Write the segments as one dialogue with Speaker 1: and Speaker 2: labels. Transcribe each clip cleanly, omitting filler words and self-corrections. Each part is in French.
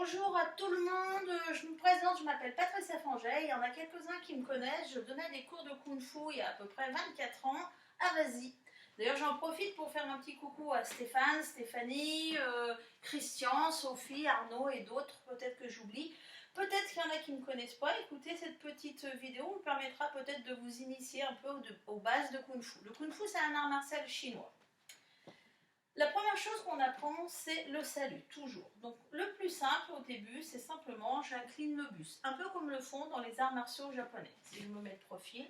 Speaker 1: Bonjour à tout le monde, je me présente, je m'appelle Patricia Fanget, il y en a quelques-uns qui me connaissent, je donnais des cours de Kung Fu il y a à peu près 24 ans à Vazy. D'ailleurs j'en profite pour faire un petit coucou à Stéphane, Stéphanie, Christian, Sophie, Arnaud et d'autres, peut-être que j'oublie. Peut-être qu'il y en a qui ne me connaissent pas, écoutez, cette petite vidéo me permettra peut-être de vous initier un peu aux bases de Kung Fu. Le Kung Fu c'est un art martial chinois. La première chose qu'on apprend, c'est le salut, toujours. Donc le plus simple au début, c'est simplement j'incline le buste, un peu comme le font dans les arts martiaux japonais. Si je me mets de profil,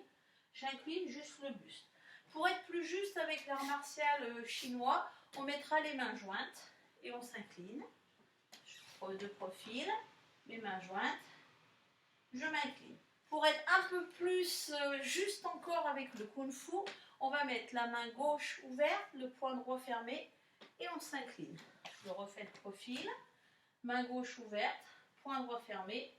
Speaker 1: j'incline juste le buste. Pour être plus juste avec l'art martial chinois, on mettra les mains jointes et on s'incline. De profil, les mains jointes, je m'incline. Pour être un peu plus juste encore avec le Kung Fu, on va mettre la main gauche ouverte, le poing droit fermé et on s'incline. Je refais le profil, main gauche ouverte, poing droit fermé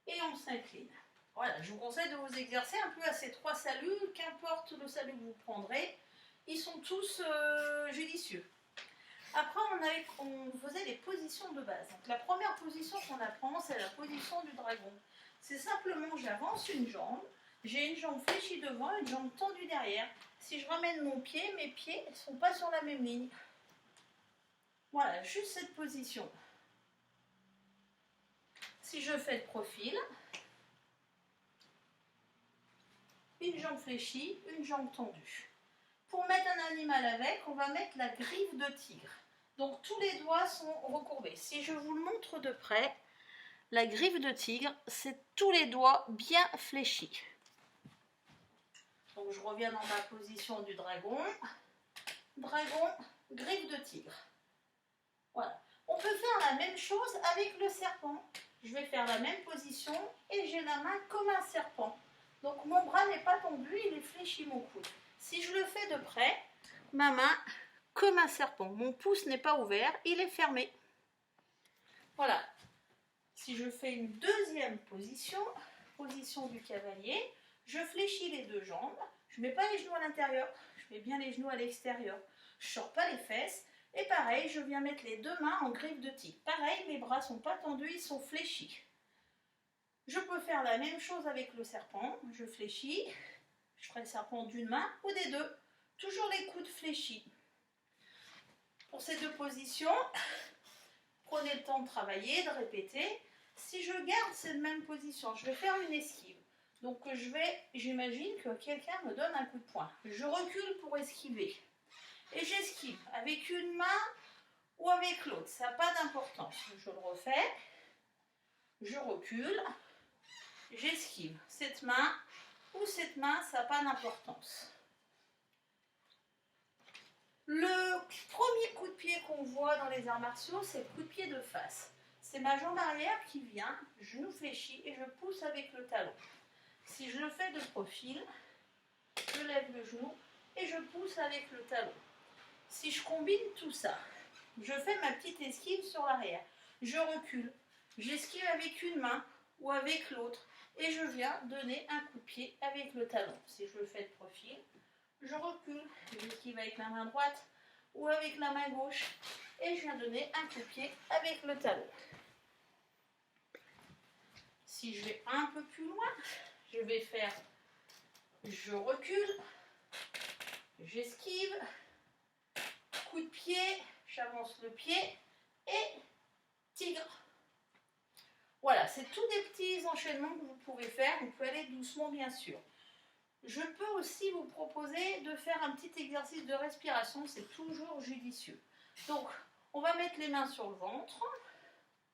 Speaker 1: et on s'incline. Voilà, je vous conseille de vous exercer un peu à ces trois saluts, qu'importe le salut que vous prendrez, ils sont tous judicieux. Après, on faisait les positions de base. Donc, la première position qu'on apprend, c'est la position du dragon. C'est simplement, j'avance une jambe, j'ai une jambe fléchie devant, une jambe tendue derrière. Si je ramène mon pied, mes pieds ne sont pas sur la même ligne. Voilà, juste cette position. Si je fais le profil, une jambe fléchie, une jambe tendue. Pour mettre un animal avec, on va mettre la griffe de tigre. Donc tous les doigts sont recourbés. Si je vous le montre de près, la griffe de tigre, c'est tous les doigts bien fléchis. Donc je reviens dans ma position du dragon. Dragon, griffe de tigre. Voilà. On peut faire la même chose avec le serpent. Je vais faire la même position et j'ai la main comme un serpent. Donc mon bras n'est pas tendu, il est fléchi mon coude. Si je le fais de près, ma main comme un serpent. Mon pouce n'est pas ouvert, il est fermé. Voilà. Si je fais une deuxième position, position du cavalier, je fléchis les deux jambes. Je ne mets pas les genoux à l'intérieur, je mets bien les genoux à l'extérieur. Je ne sors pas les fesses. Et pareil, je viens mettre les deux mains en griffe de tigre. Pareil, mes bras ne sont pas tendus, ils sont fléchis. Je peux faire la même chose avec le serpent. Je fléchis. Je ferai le serpent d'une main ou des deux. Toujours les coudes fléchis. Pour ces deux positions, prenez le temps de travailler, de répéter. Si je garde cette même position, je vais faire une esquive. Donc j'imagine que quelqu'un me donne un coup de poing. Je recule pour esquiver. Et j'esquive avec une main ou avec l'autre. Ça n'a pas d'importance. Je le refais. Je recule. J'esquive. Cette main ou cette main, ça n'a pas d'importance. Le premier coup de pied qu'on voit dans les arts martiaux, c'est le coup de pied de face. C'est ma jambe arrière qui vient, genou fléchi et je pousse avec le talon. Si je le fais de profil, je lève le genou et je pousse avec le talon. Si je combine tout ça, je fais ma petite esquive sur l'arrière. Je recule, j'esquive avec une main ou avec l'autre et je viens donner un coup de pied avec le talon. Si je le fais de profil, je recule, j'esquive avec la main droite ou avec la main gauche et je viens donner un coup de pied avec le talon. Si je vais un peu plus loin, je vais faire, je recule, j'esquive, coup de pied, j'avance le pied et tigre. Voilà, c'est tous des petits enchaînements que vous pouvez faire. Vous pouvez aller doucement bien sûr. Je peux aussi vous proposer de faire un petit exercice de respiration, c'est toujours judicieux. Donc, on va mettre les mains sur le ventre,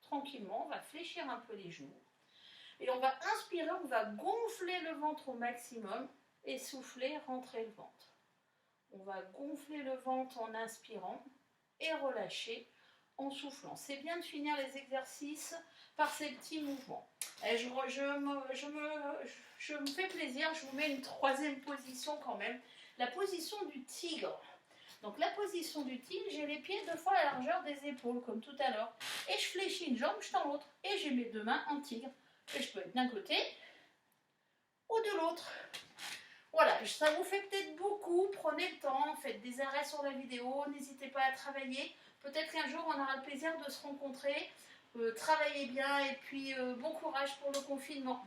Speaker 1: tranquillement, on va fléchir un peu les genoux. Et on va inspirer, on va gonfler le ventre au maximum et souffler, rentrer le ventre. On va gonfler le ventre en inspirant et relâcher en soufflant. C'est bien de finir les exercices par ces petits mouvements. Et je me fais plaisir, je vous mets une troisième position quand même, la position du tigre. Donc la position du tigre, j'ai les pieds 2 fois la largeur des épaules, comme tout à l'heure. Et je fléchis une jambe, je tends l'autre. Et j'ai mes 2 mains en tigre. Et je peux être d'un côté ou de l'autre. Voilà, ça vous fait peut-être beaucoup, prenez le temps, faites des arrêts sur la vidéo, n'hésitez pas à travailler. Peut-être qu'un jour on aura le plaisir de se rencontrer. travaillez bien et puis bon courage pour le confinement.